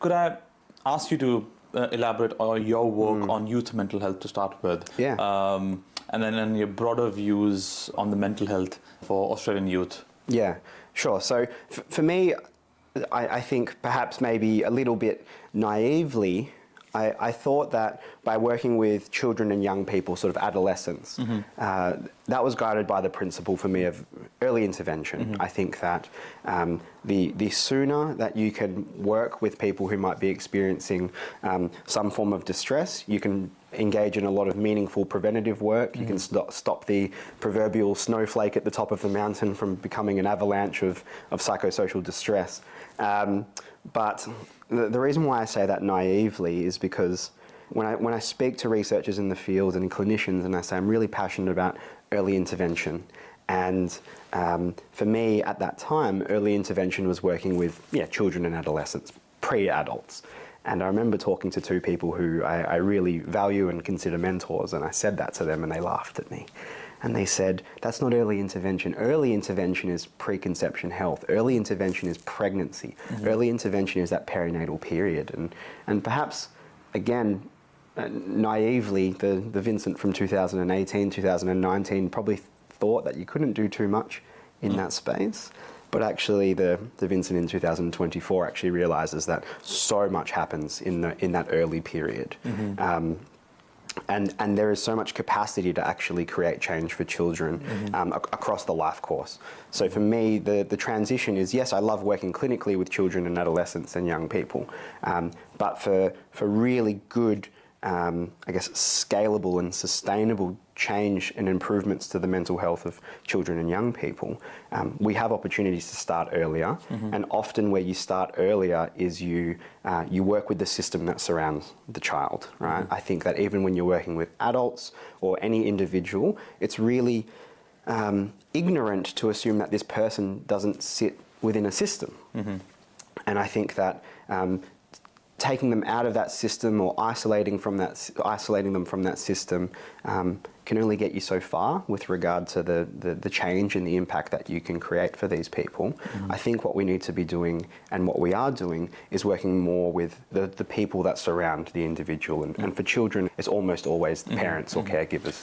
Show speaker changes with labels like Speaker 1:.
Speaker 1: could I ask you to elaborate on your work on youth mental health to start with?
Speaker 2: Yeah.
Speaker 1: And then on your broader views on the mental health for Australian youth.
Speaker 2: Yeah, sure. So for me, I think perhaps maybe a little bit naively, I thought that by working with children and young people, sort of adolescents, that was guided by the principle for me of early intervention. I think that the sooner that you can work with people who might be experiencing some form of distress, you can engage in a lot of meaningful preventative work. You can stop the proverbial snowflake at the top of the mountain from becoming an avalanche of psychosocial distress. But the reason why I say that naively is because when I speak to researchers in the field and clinicians, and I say I'm really passionate about early intervention, and for me at that time, early intervention was working with children and adolescents, pre-adults. And I remember talking to two people who I really value and consider mentors, and I said that to them and they laughed at me. And they said, that's not early intervention. Early intervention is preconception health. Early intervention is pregnancy. Early intervention is that perinatal period. And perhaps, again, naively, the Vincent from 2018, 2019 probably thought that you couldn't do too much in that space. But actually, the Vincent in 2024 actually realizes that so much happens in that early period. And there is so much capacity to actually create change for children across the life course. So for me, the transition is, yes, I love working clinically with children and adolescents and young people, but for really good, I guess, scalable and sustainable change and improvements to the mental health of children and young people, we have opportunities to start earlier. And often where you start earlier is you work with the system that surrounds the child, right? I think that even when you're working with adults or any individual, it's really ignorant to assume that this person doesn't sit within a system. And I think that taking them out of that system or isolating them from that system can only get you so far with regard to the change and the impact that you can create for these people. I think what we need to be doing and what we are doing is working more with the people that surround the individual. And for children, it's almost always the parents or caregivers.